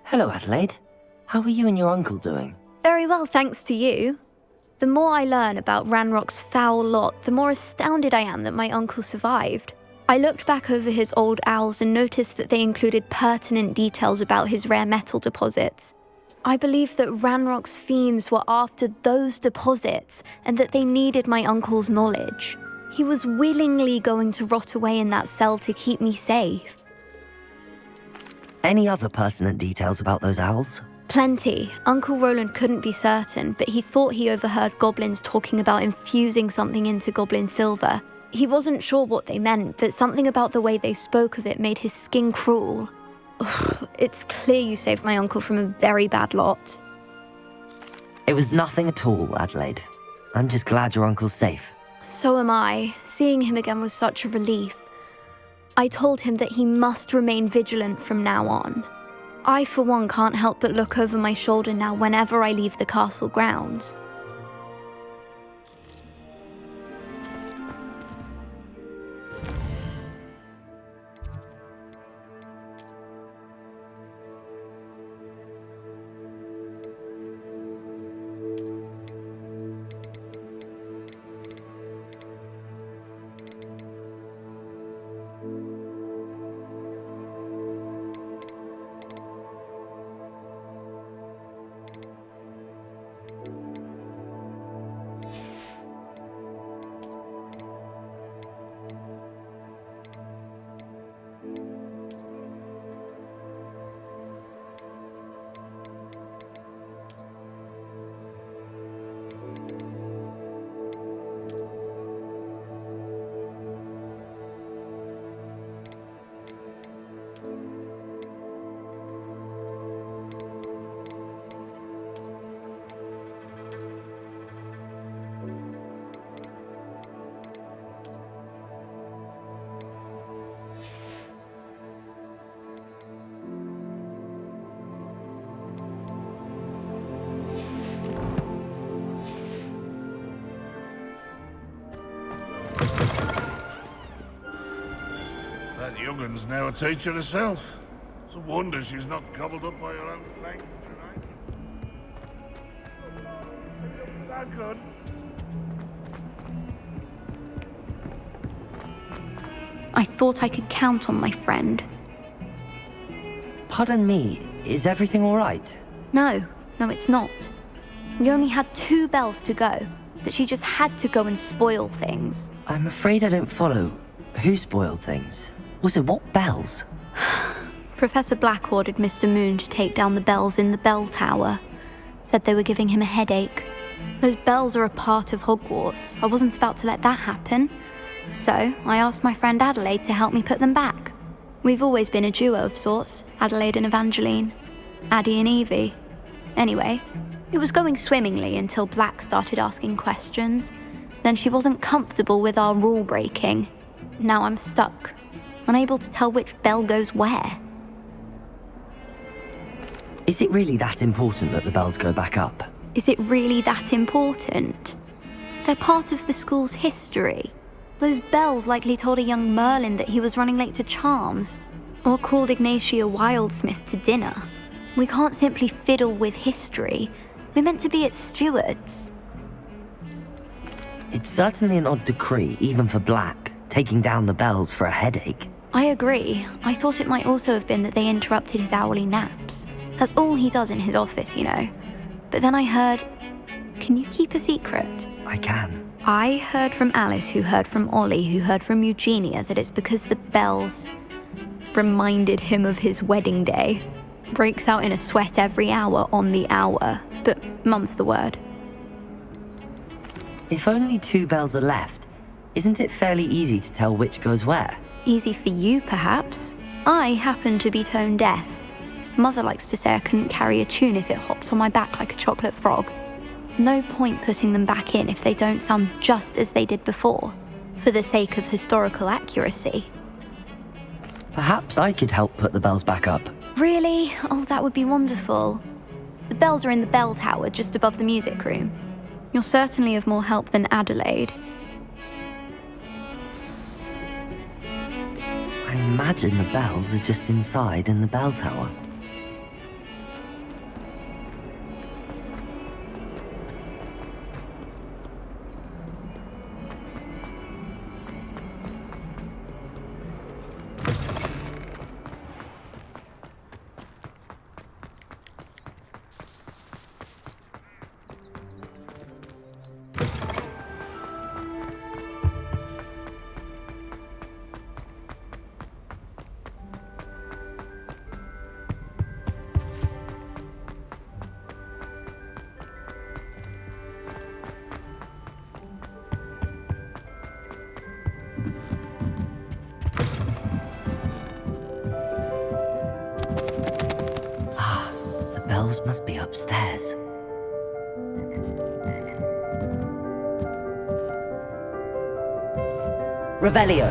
Hello, Adelaide. How are you and your uncle doing? Very well, thanks to you. The more I learn about Ranrock's foul lot, the more astounded I am that my uncle survived. I looked back over his old owls and noticed that they included pertinent details about his rare metal deposits. I believe that Ranrock's fiends were after those deposits and that they needed my uncle's knowledge. He was willingly going to rot away in that cell to keep me safe. Any other pertinent details about those owls? Plenty. Uncle Roland couldn't be certain, but he thought he overheard goblins talking about infusing something into goblin silver. He wasn't sure what they meant, but something about the way they spoke of it made his skin crawl. Ugh, it's clear you saved my uncle from a very bad lot. It was nothing at all, Adelaide. I'm just glad your uncle's safe. So am I. Seeing him again was such a relief. I told him that he must remain vigilant from now on. I, for one, can't help but look over my shoulder now whenever I leave the castle grounds. That young'un's now a teacher herself. It's a wonder she's not gobbled up by her own fangs, Is that good? I thought I could count on my friend. Pardon me, is everything all right? No, it's not. We only had 2 bells to go, but she just had to go and spoil things. I'm afraid I don't follow. Who spoiled things? Also, what bells? Professor Black ordered Mr. Moon to take down the bells in the bell tower. Said they were giving him a headache. Those bells are a part of Hogwarts. I wasn't about to let that happen. So I asked my friend Adelaide to help me put them back. We've always been a duo of sorts, Adelaide and Evangeline. Addie and Evie. Anyway, it was going swimmingly until Black started asking questions. Then she wasn't comfortable with our rule breaking. Now I'm stuck, unable to tell which bell goes where. Is it really that important that the bells go back up? Is it really that important? They're part of the school's history. Those bells likely told a young Merlin that he was running late to charms, or called Ignatia Wildsmith to dinner. We can't simply fiddle with history. We're meant to be its stewards. It's certainly an odd decree, even for Black, taking down the bells for a headache. I agree. I thought it might also have been that they interrupted his hourly naps. That's all he does in his office, you know. But then I heard... Can you keep a secret? I can. I heard from Alice, who heard from Ollie, who heard from Eugenia, that it's because the bells reminded him of his wedding day. Breaks out in a sweat every hour on the hour, but mum's the word. If only 2 bells are left, isn't it fairly easy to tell which goes where? Easy for you, perhaps. I happen to be tone deaf. Mother likes to say I couldn't carry a tune if it hopped on my back like a chocolate frog. No point putting them back in if they don't sound just as they did before, for the sake of historical accuracy. Perhaps I could help put the bells back up. Really? Oh, that would be wonderful. The bells are in the bell tower just above the music room. You're certainly of more help than Adelaide. I imagine the bells are just inside in the bell tower. must be upstairs. Revelio.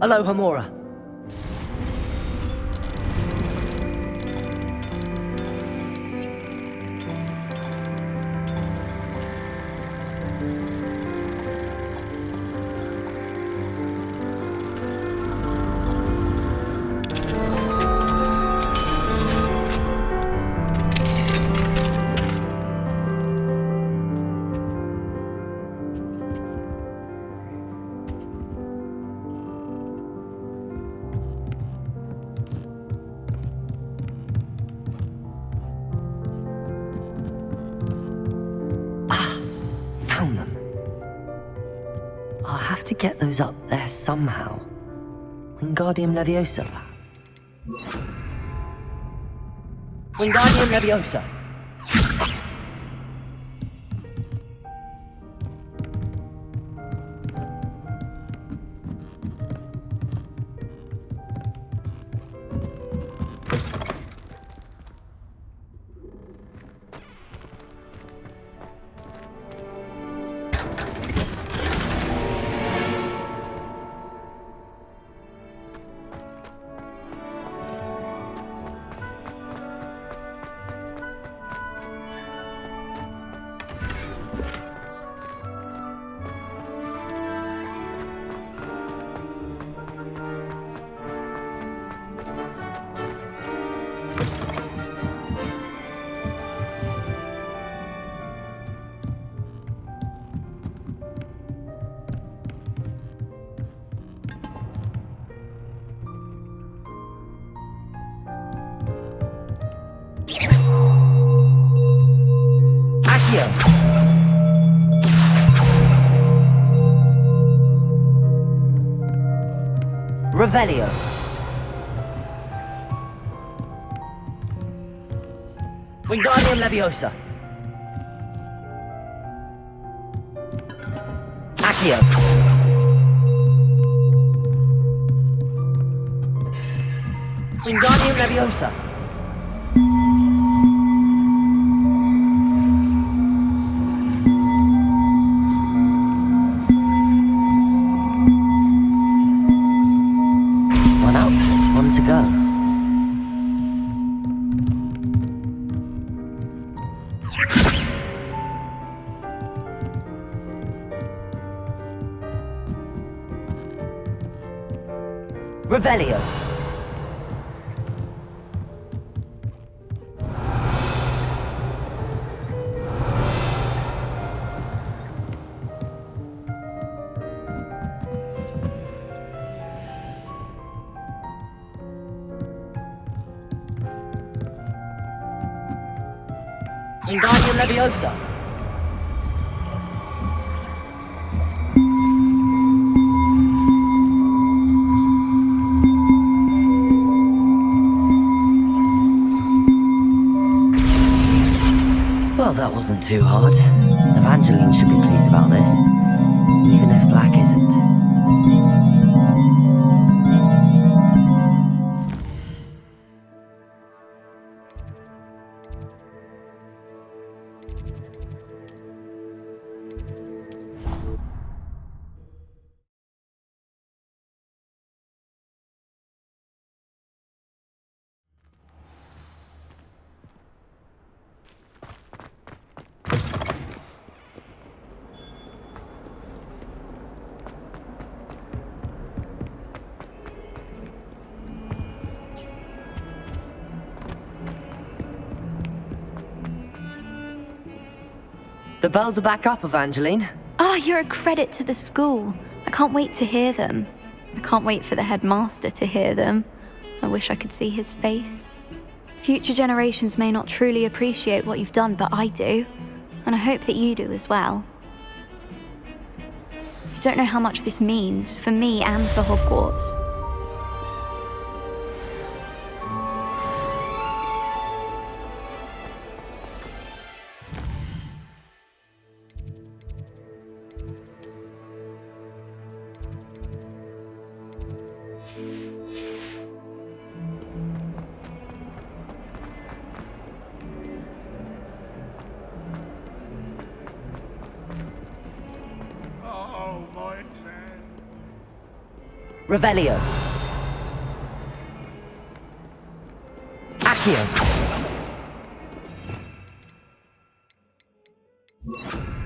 Hello, Hamura. Found them. I'll have to get those up there somehow. Wingardium Leviosa, perhaps? Wingardium Leviosa! Accio! Revelio. Wingardium Leviosa. Accio. Wingardium Leviosa. One up, one to go. Revelio. Wingardium Leviosa. Well, that wasn't too hard. Evangeline should be pleased about this, even if Black isn't. The bells are back up, Evangeline. Oh, you're a credit to the school. I can't wait to hear them. I can't wait for the headmaster to hear them. I wish I could see his face. Future generations may not truly appreciate what you've done, but I do. And I hope that you do as well. You don't know how much this means for me and for Hogwarts. Oh, my exam. Revelio. Accio.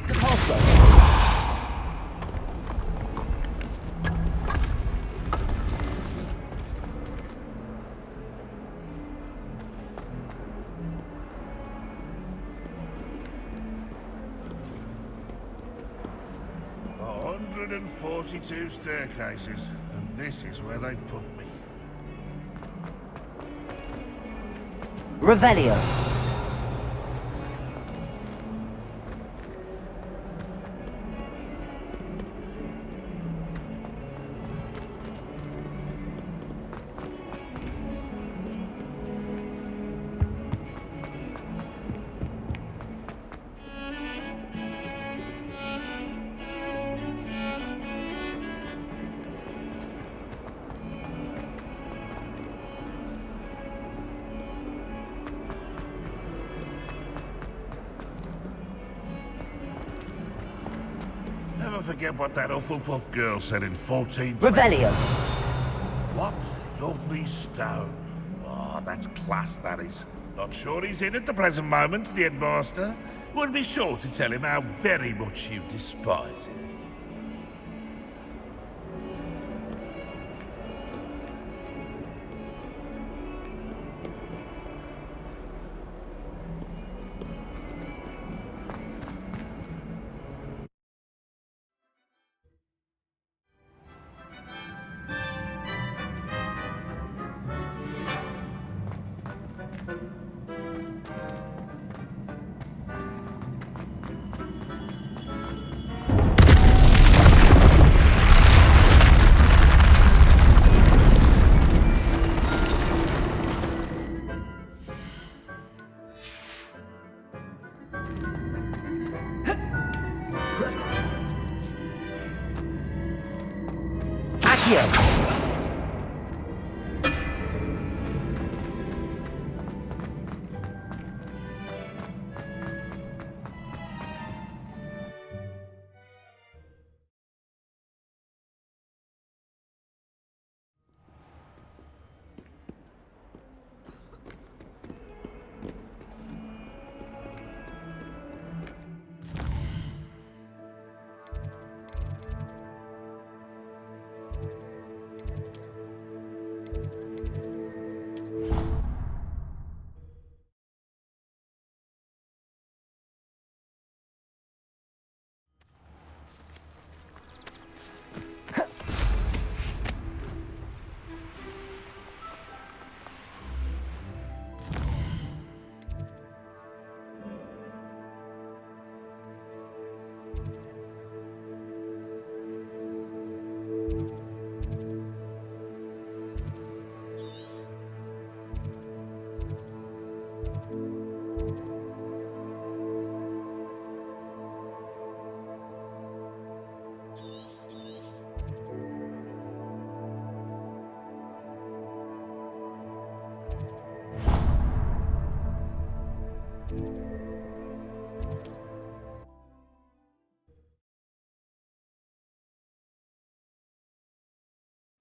Compulso. A 142 staircases, and this is where they put me. Revelio. Never forget what that Hufflepuff girl said in 14. Revelio. What lovely stone. Oh, that's class, that is. Not sure he's in at the present moment, the headmaster. Would be sure to tell him how very much you despise him. Accio.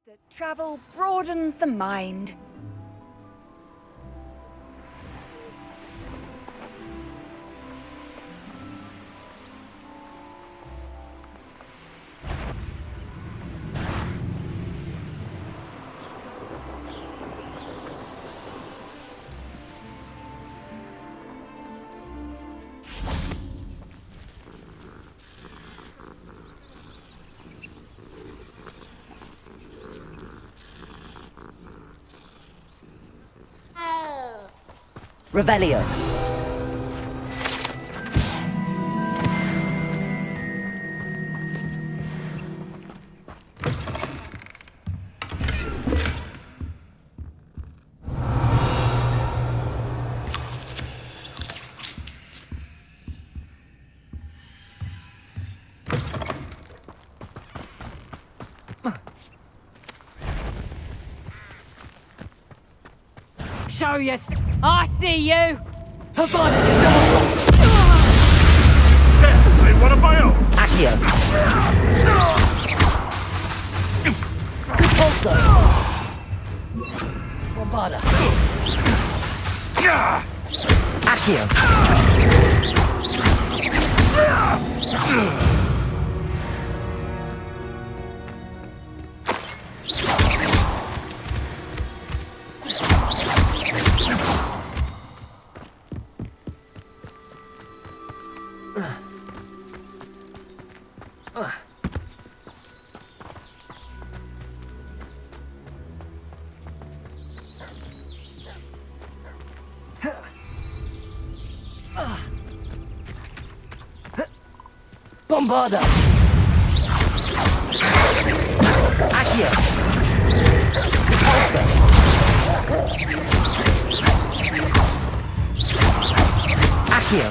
That travel broadens the mind. Revelio. Show you. I see you. Seriously, what am I on? Accio. Repulso. Bombarda. Accio. Bombarda. Accio. Repulso. Accio.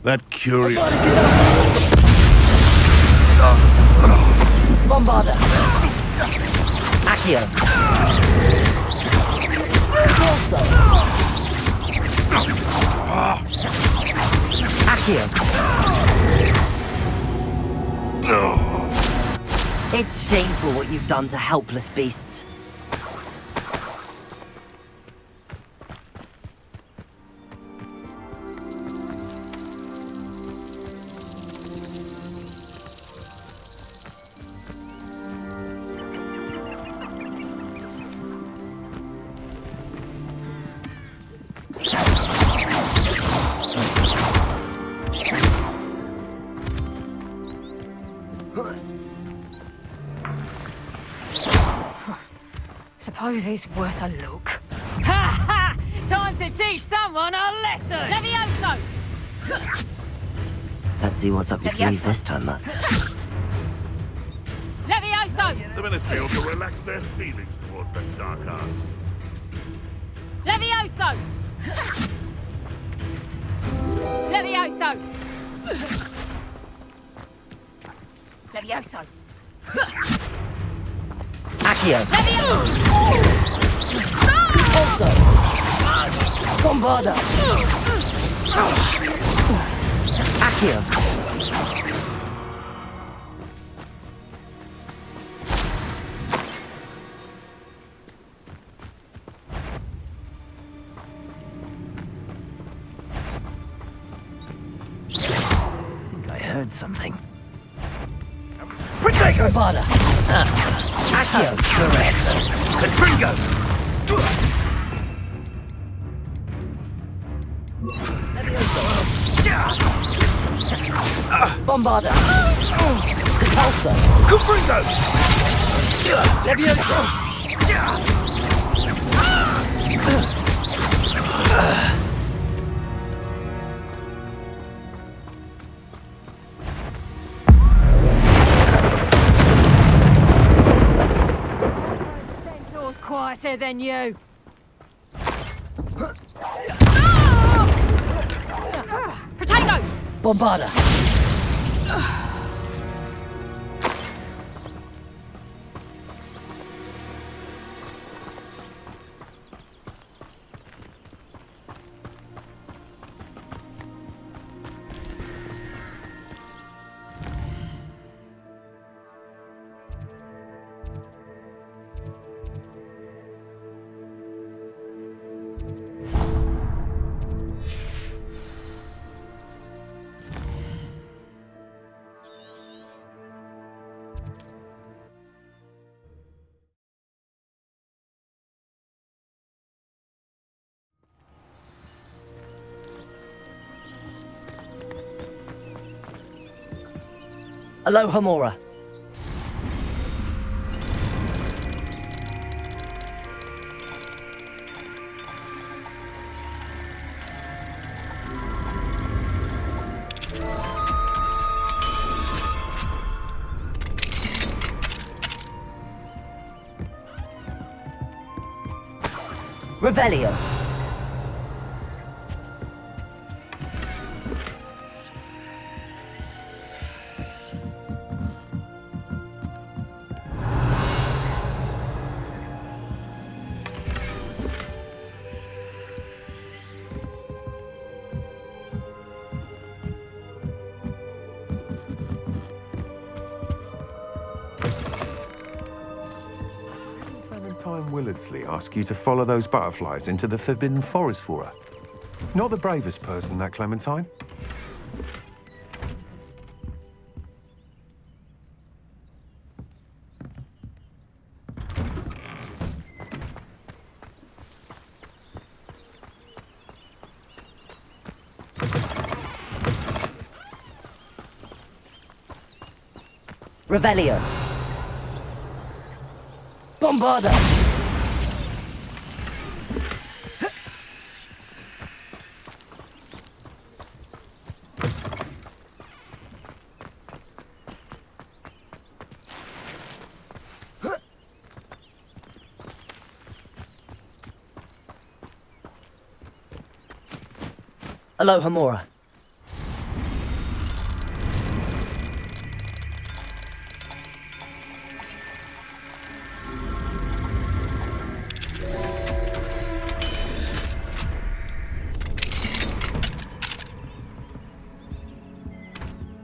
That curious... Bombarda. Accio. Repulso. Accio. It's shameful what you've done to helpless beasts. Suppose it's worth a look. Ha ha! Time to teach someone a lesson! Levioso! Let's see what's up your sleeve this time, Matt. Levioso! The Ministry ought to relax their feelings towards that dark arts. Levioso! Levioso! Levioso! Accio. Repulso. Bombarda. Accio. I heard something. Bombarda. Accio. Correct. Confringo! Bombarda. Repulso. Confringo! Levioso. Centaur's quieter than you. Potato! Bombarda. Aloha Mora. Revelio. Clementine Willardsley ask you to follow those butterflies into the Forbidden Forest for her. Not the bravest person, that Clementine. Revelio. Bombarda. Aloha Mora.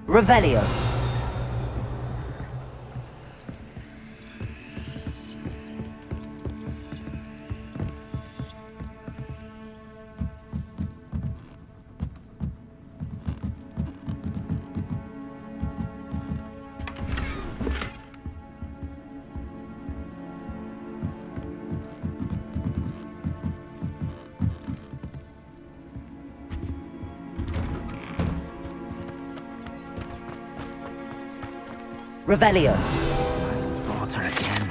Revelio. Revelio. Daughter again.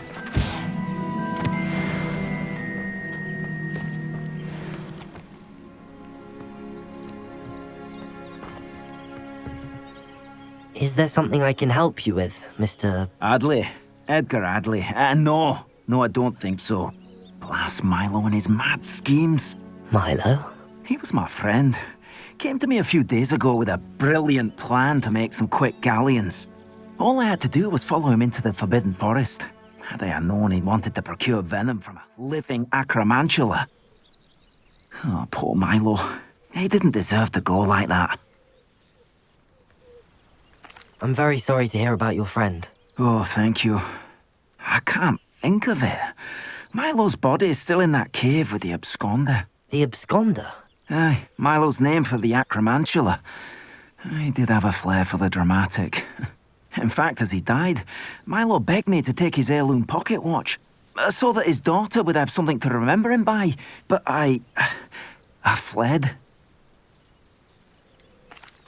Is there something I can help you with, Mr. Adley. Edgar Adley. No, I don't think so. Blast Milo and his mad schemes. Milo? He was my friend. Came to me a few days ago with a brilliant plan to make some quick galleons. All I had to do was follow him into the Forbidden Forest. Had I known he wanted to procure venom from a living acromantula. Oh, poor Milo. He didn't deserve to go like that. I'm very sorry to hear about your friend. Oh, thank you. I can't think of it. Milo's body is still in that cave with the absconder. The absconder? Aye, Milo's name for the acromantula. He did have a flair for the dramatic. In fact, as he died, Milo begged me to take his heirloom pocket watch, so that his daughter would have something to remember him by. But I fled.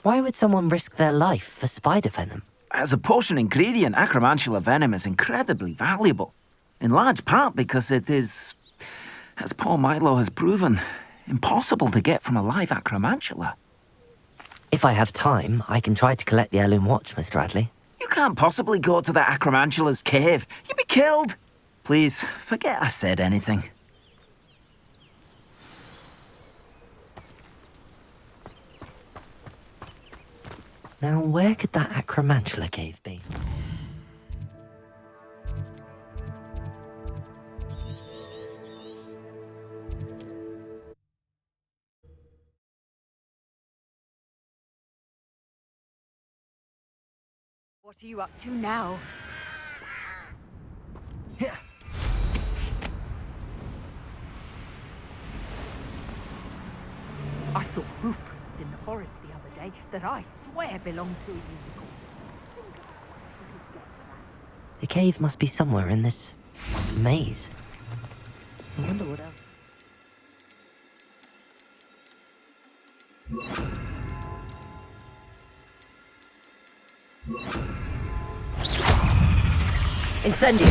Why would someone risk their life for spider venom? As a potion ingredient, acromantula venom is incredibly valuable. In large part because it is, as poor Milo has proven, impossible to get from a live acromantula. If I have time, I can try to collect the heirloom watch, Mr. Adley. You can't possibly go to the acromantula's cave. You'd be killed. Please, forget I said anything. Now, where could that acromantula cave be? What are you up to now? I saw hoof prints in the forest the other day that I swear belong to a unicorn. The cave must be somewhere in this maze. I wonder what else. Incendio!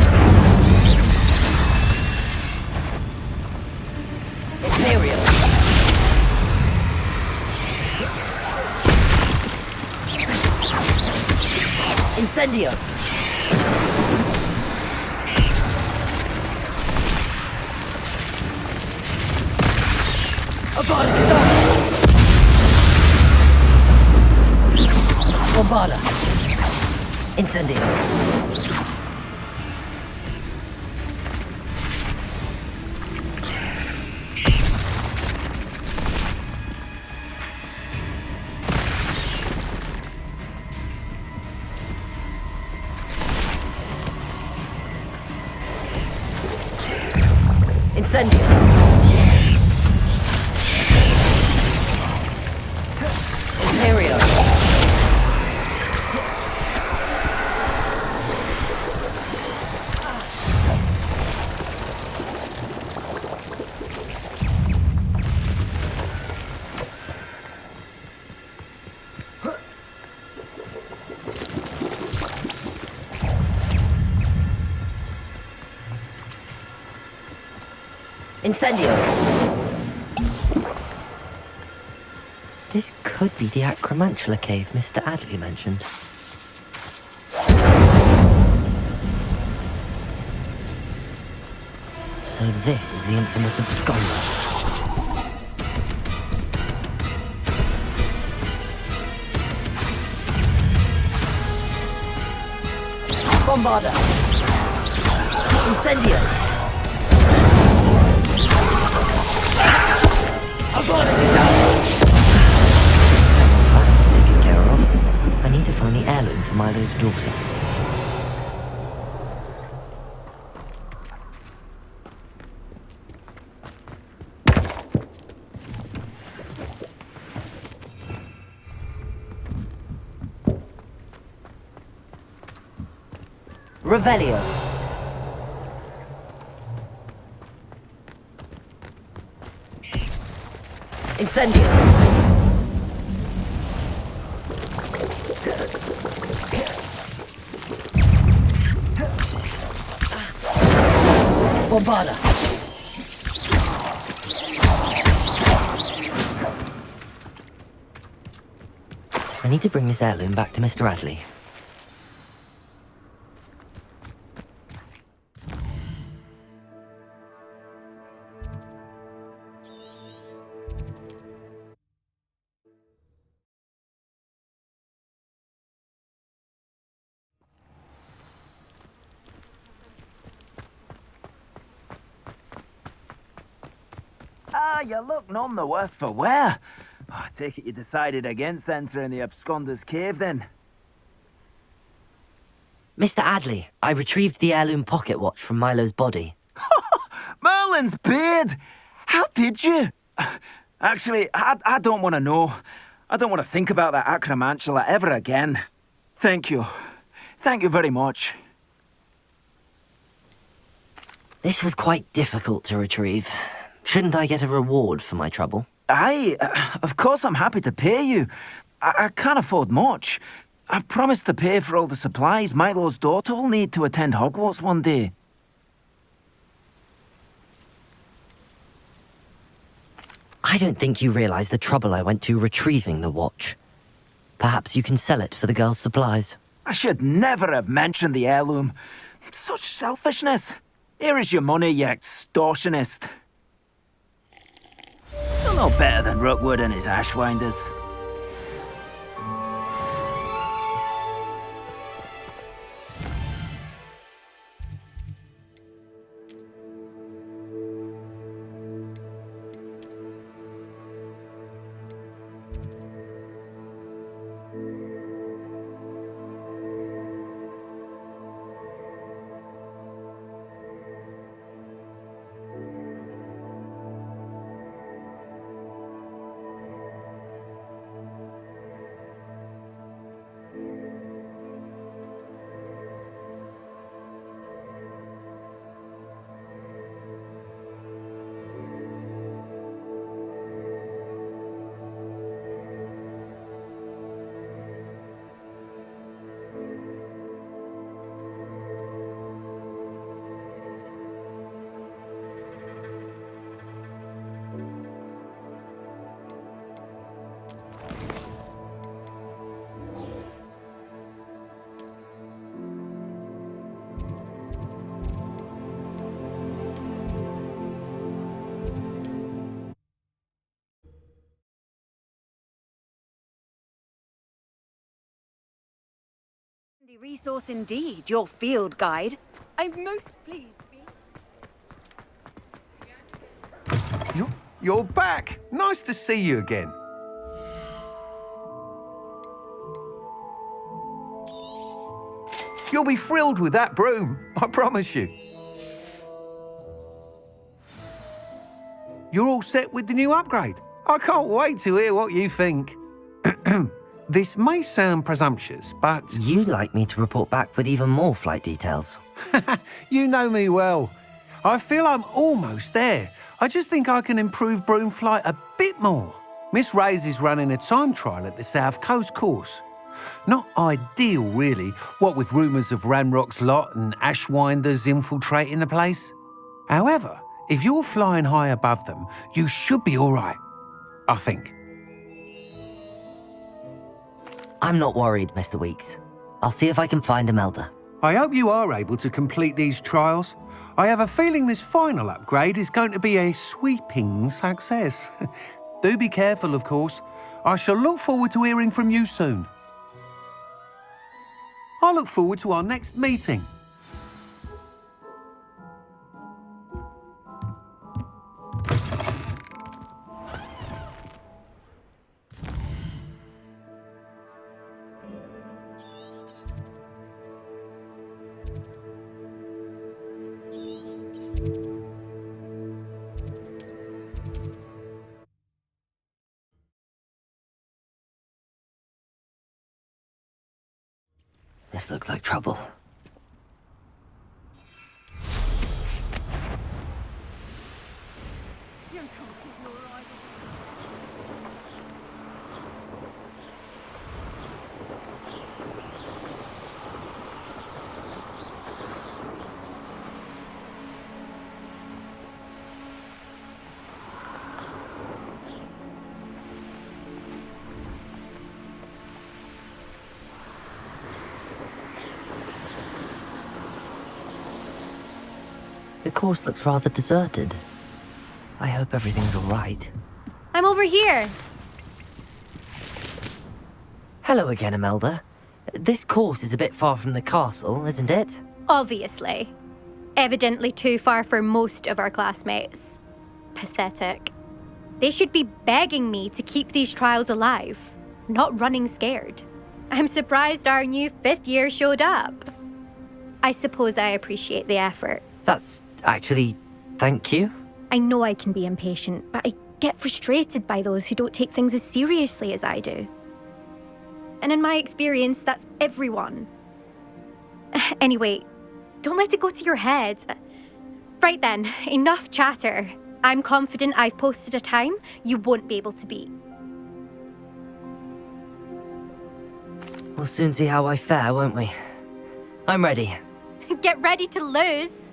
Imperial! Incendio! Bombarda! Incendio! Incendio! Imperial! Incendio! This could be the Acromantula cave Mr. Adley mentioned. So this is the infamous absconder. Bombarda! Incendio! That's taken care of. I need to find the heirloom for Milo's daughter. Revelio. Incendio. Bombarda. I need to bring this heirloom back to Mr. Adley. Ah, you look none the worse for wear. Oh, I take it you decided against entering the Absconder's cave, then? Mr. Adley, I retrieved the heirloom pocket watch from Milo's body. Merlin's beard! How did you? Actually, I don't want to know. I don't want to think about that Acromantula ever again. Thank you. Thank you very much. This was quite difficult to retrieve. Shouldn't I get a reward for my trouble? Of course I'm happy to pay you. I can't afford much. I've promised to pay for all the supplies Milo's daughter will need to attend Hogwarts one day. I don't think you realize the trouble I went to retrieving the watch. Perhaps you can sell it for the girl's supplies. I should never have mentioned the heirloom. Such selfishness. Here is your money, you extortionist. You're no better than Rookwood and his Ashwinders. Handy resource indeed, your field guide. I'm most pleased to be... You're back. Nice to see you again. You'll be thrilled with that broom, I promise you. You're all set with the new upgrade. I can't wait to hear what you think. This may sound presumptuous, but... You'd like me to report back with even more flight details. You know me well. I feel I'm almost there. I just think I can improve broom flight a bit more. Miss Ray's is running a time trial at the South Coast course. Not ideal, really, what with rumours of Ranrock's lot and Ashwinders infiltrating the place. However, if you're flying high above them, you should be all right, I think. I'm not worried, Mr. Weeks. I'll see if I can find Imelda. I hope you are able to complete these trials. I have a feeling this final upgrade is going to be a sweeping success. Do be careful, of course. I shall look forward to hearing from you soon. I look forward to our next meeting. This looks like trouble. The course looks rather deserted. I hope everything's all right. I'm over here. Hello again, Imelda. This course is a bit far from the castle, isn't it? Obviously. Evidently too far for most of our classmates. Pathetic. They should be begging me to keep these trials alive, not running scared. I'm surprised our new 5th year showed up. I suppose I appreciate the effort. That's actually... thank you. I know I can be impatient, but I get frustrated by those who don't take things as seriously as I do. And in my experience, that's everyone. Anyway, don't let it go to your head. Right then, enough chatter. I'm confident I've posted a time you won't be able to beat. We'll soon see how I fare, won't we? I'm ready. Get ready to lose.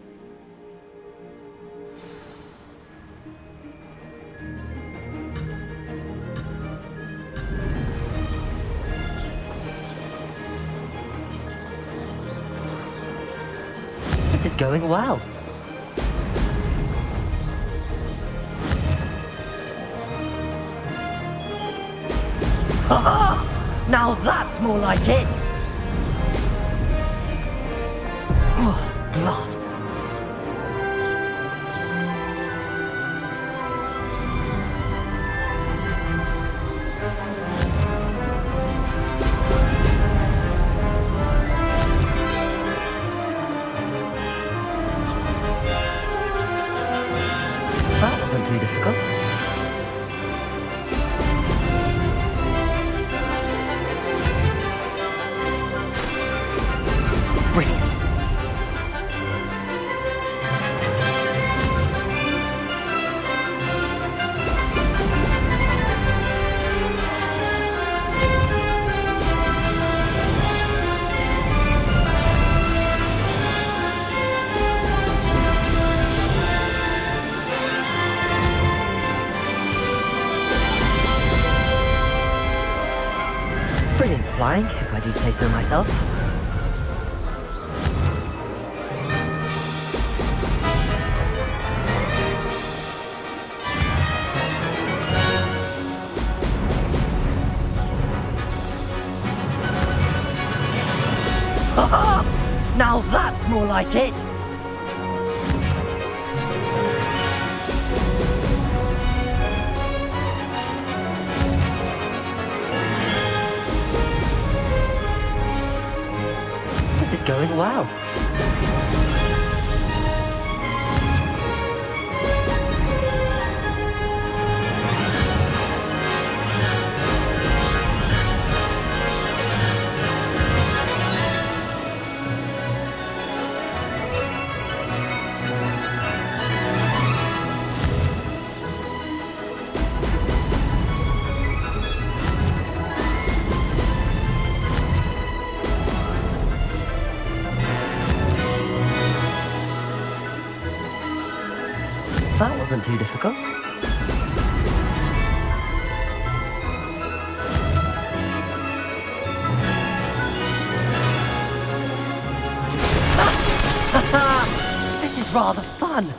This is going well. Ha! Now that's more like it! Oh, blast. That wasn't too difficult. Brilliant. Brilliant flying, if I do say so myself. Now that's more like it! This is going well. That wasn't too difficult. This is rather fun.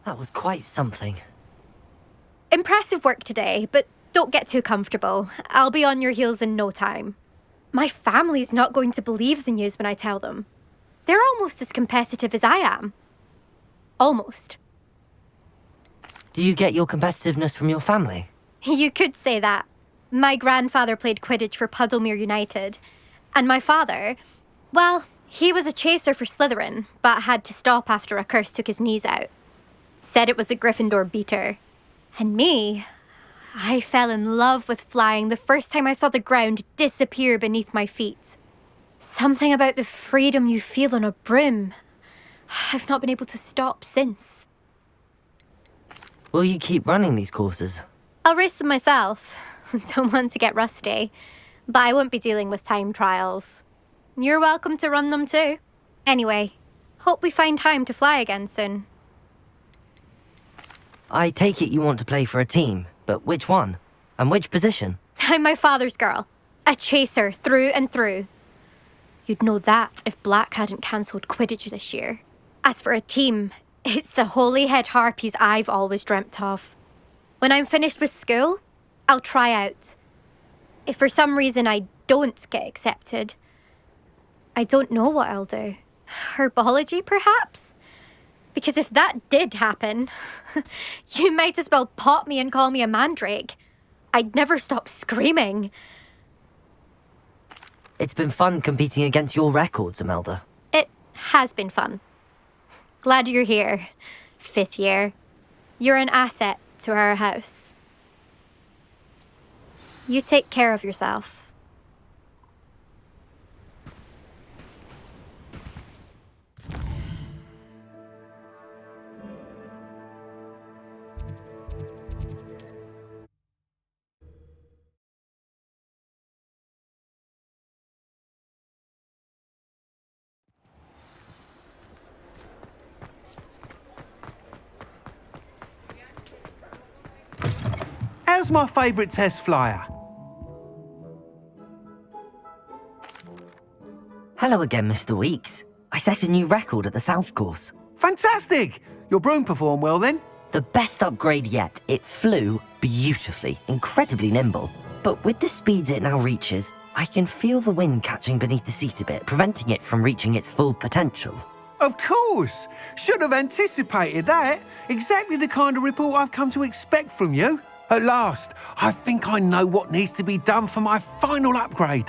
That was quite something. Impressive work today, but don't get too comfortable. I'll be on your heels in no time. My family's not going to believe the news when I tell them. They're almost as competitive as I am. Almost. Do you get your competitiveness from your family? You could say that. My grandfather played Quidditch for Puddlemere United. And my father, well, he was a chaser for Slytherin, but had to stop after a curse took his knees out. Said it was the Gryffindor beater. And me, I fell in love with flying the first time I saw the ground disappear beneath my feet. Something about the freedom you feel on a broom. I've not been able to stop since. Will you keep running these courses? I'll race them myself. Don't want to get rusty. But I won't be dealing with time trials. You're welcome to run them too. Anyway, hope we find time to fly again soon. I take it you want to play for a team, but which one? And which position? I'm my father's girl. A chaser through and through. You'd know that if Black hadn't cancelled Quidditch this year. As for a team, it's the Holyhead Harpies I've always dreamt of. When I'm finished with school, I'll try out. If for some reason I don't get accepted, I don't know what I'll do. Herbology, perhaps? Because if that did happen, you might as well pop me and call me a mandrake. I'd never stop screaming. It's been fun competing against your records, Imelda. It has been fun. Glad you're here, 5th year. You're an asset to our house. You take care of yourself. How's my favourite test flyer? Hello again, Mr. Weeks. I set a new record at the South Course. Fantastic! Your broom performed well then? The best upgrade yet. It flew beautifully, incredibly nimble. But with the speeds it now reaches, I can feel the wind catching beneath the seat a bit, preventing it from reaching its full potential. Of course! Should have anticipated that. Exactly the kind of report I've come to expect from you. At last, I think I know what needs to be done for my final upgrade.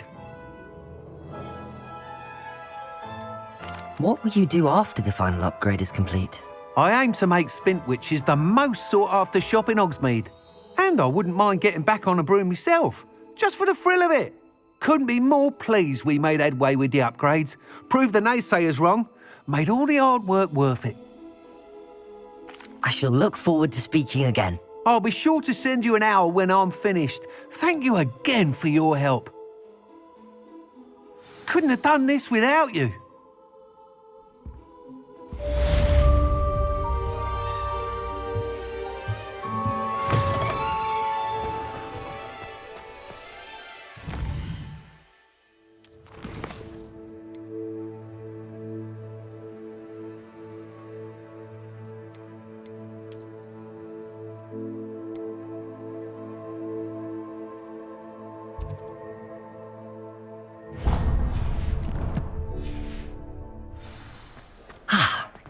What will you do after the final upgrade is complete? I aim to make Spintwitches the most sought-after shop in Hogsmeade. And I wouldn't mind getting back on a broom myself, just for the thrill of it. Couldn't be more pleased we made headway with the upgrades, proved the naysayers wrong, made all the hard work worth it. I shall look forward to speaking again. I'll be sure to send you an owl when I'm finished. Thank you again for your help. Couldn't have done this without you.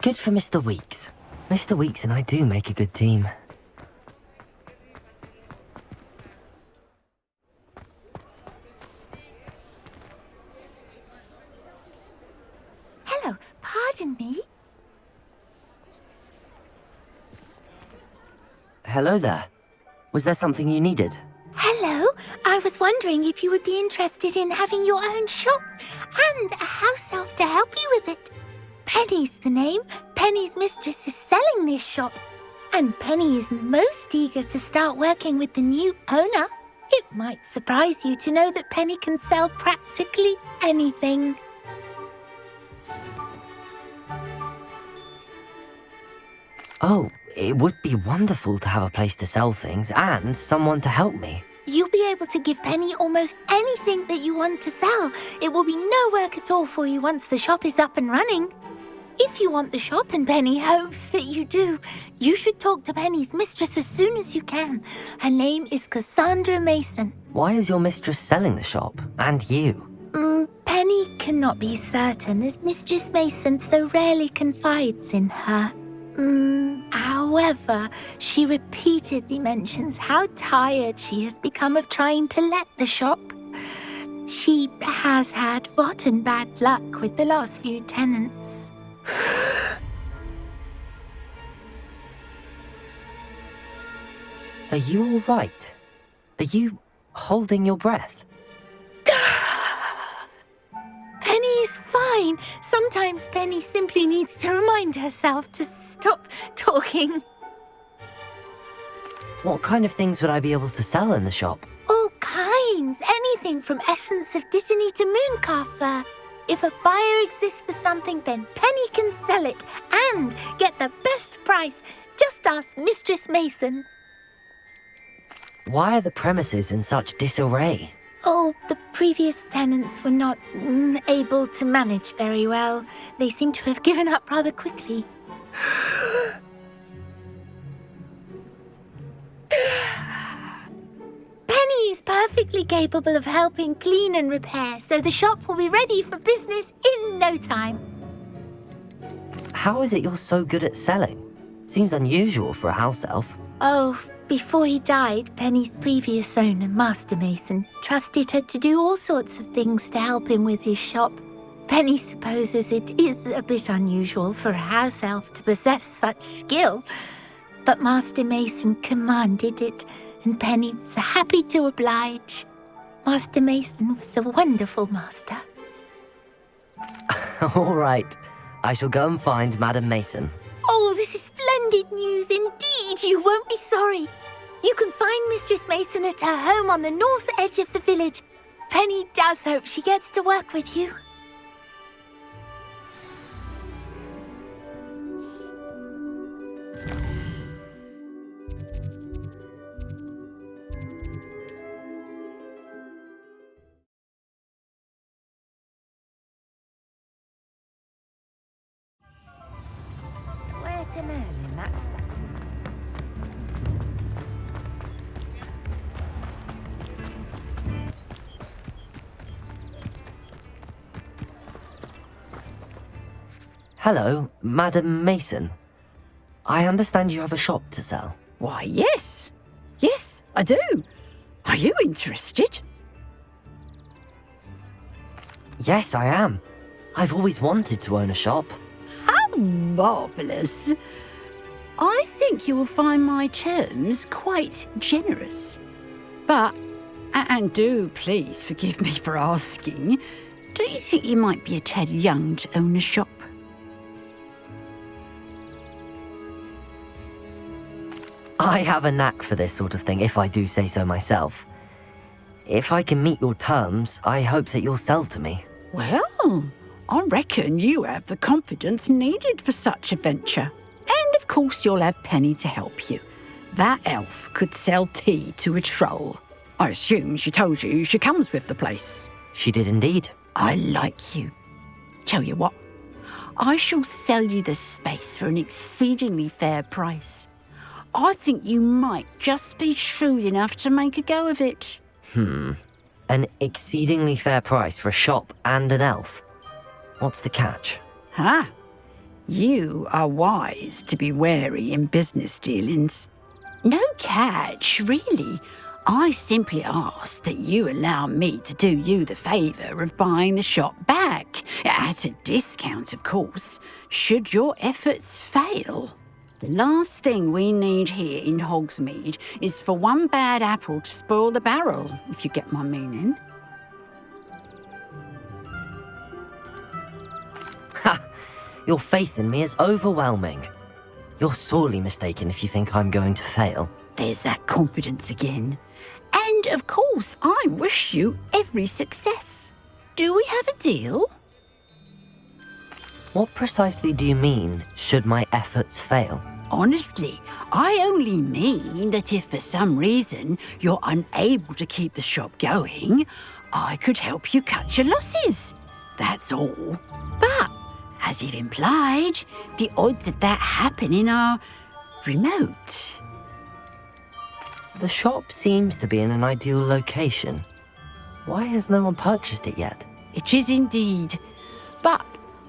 Good for Mr. Weeks. Mr. Weeks and I do make a good team. Hello, pardon me? Hello there. Was there something you needed? Hello, I was wondering if you would be interested in having your own shop and a house elf to help you with it. Penny's the name. Penny's mistress is selling this shop, and Penny is most eager to start working with the new owner. It might surprise you to know that Penny can sell practically anything. Oh, it would be wonderful to have a place to sell things and someone to help me. You'll be able to give Penny almost anything that you want to sell. It will be no work at all for you once the shop is up and running. If you want the shop, and Penny hopes that you do, you should talk to Penny's mistress as soon as you can. Her name is Cassandra Mason. Why is your mistress selling the shop? And you? Penny cannot be certain, as Mistress Mason so rarely confides in her. However, she repeatedly mentions how tired she has become of trying to let the shop. She has had rotten bad luck with the last few tenants. Are you all right? Are you holding your breath? Penny's fine. Sometimes Penny simply needs to remind herself to stop talking. What kind of things would I be able to sell in the shop? All kinds. Anything from essence of Dittany to mooncalf fur. If a buyer exists for something, then Penny can sell it and get the best price. Just ask Mistress Mason. Why are the premises in such disarray? Oh, the previous tenants were not able to manage very well. They seem to have given up rather quickly. Penny is perfectly capable of helping clean and repair, so the shop will be ready for business in no time. How is it you're so good at selling? Seems unusual for a house elf. Oh, before he died, Penny's previous owner, Master Mason, trusted her to do all sorts of things to help him with his shop. Penny supposes it is a bit unusual for a house elf to possess such skill, but Master Mason commanded it, and Penny was happy to oblige. Master Mason was a wonderful master. All right. I shall go and find Madam Mason. Oh, this is splendid news indeed. You won't be sorry. You can find Mistress Mason at her home on the north edge of the village. Penny does hope she gets to work with you. Swear to Merlin, that's... Hello, Madam Mason. I understand you have a shop to sell. Why, yes. Yes, I do. Are you interested? Yes, I am. I've always wanted to own a shop. How marvellous. I think you will find my terms quite generous. But, and do please forgive me for asking, do you think you might be a tad young to own a shop? I have a knack for this sort of thing, if I do say so myself. If I can meet your terms, I hope that you'll sell to me. Well, I reckon you have the confidence needed for such a venture. And of course you'll have Penny to help you. That elf could sell tea to a troll. I assume she told you she comes with the place. She did indeed. I like you. Tell you what, I shall sell you the space for an exceedingly fair price. I think you might just be shrewd enough to make a go of it. An exceedingly fair price for a shop and an elf. What's the catch? Ah, You are wise to be wary in business dealings. No catch, really. I simply ask that you allow me to do you the favour of buying the shop back, at a discount, of course, should your efforts fail. The last thing we need here in Hogsmeade is for one bad apple to spoil the barrel, if you get my meaning. Ha! Your faith in me is overwhelming. You're sorely mistaken if you think I'm going to fail. There's that confidence again. And, of course, I wish you every success. Do we have a deal? What precisely do you mean, should my efforts fail? Honestly, I only mean that if for some reason you're unable to keep the shop going, I could help you cut your losses. That's all. But, as you've implied, the odds of that happening are remote. The shop seems to be in an ideal location. Why has no one purchased it yet? It is indeed. But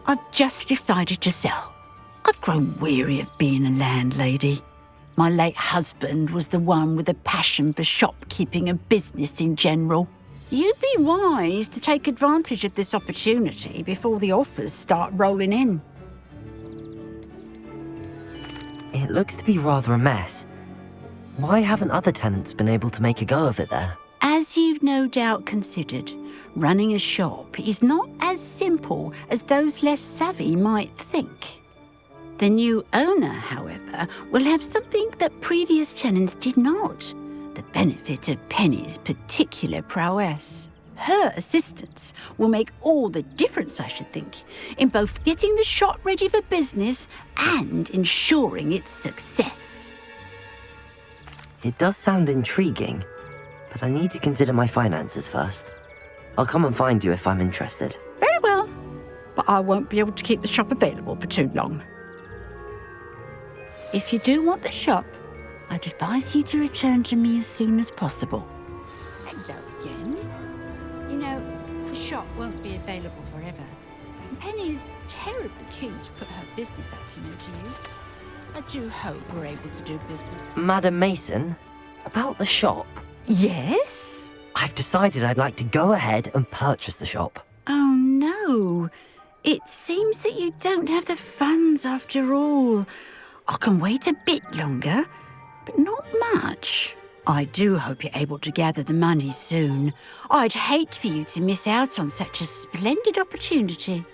I've just decided to sell. I've grown weary of being a landlady. My late husband was the one with a passion for shopkeeping and business in general. You'd be wise to take advantage of this opportunity before the offers start rolling in. It looks to be rather a mess. Why haven't other tenants been able to make a go of it there? As you've no doubt considered, running a shop is not as simple as those less savvy might think. The new owner, however, will have something that previous tenants did not, the benefit of Penny's particular prowess. Her assistance will make all the difference, I should think, in both getting the shop ready for business and ensuring its success. It does sound intriguing, but I need to consider my finances first. I'll come and find you if I'm interested. Very well, but I won't be able to keep the shop available for too long. If you do want the shop, I'd advise you to return to me as soon as possible. Hello again. You know, the shop won't be available forever. And Penny is terribly keen to put her business acumen to use. I do hope we're able to do business. Madam Mason, about the shop. Yes? I've decided I'd like to go ahead and purchase the shop. Oh no. It seems that you don't have the funds after all. I can wait a bit longer, but not much. I do hope you're able to gather the money soon. I'd hate for you to miss out on such a splendid opportunity.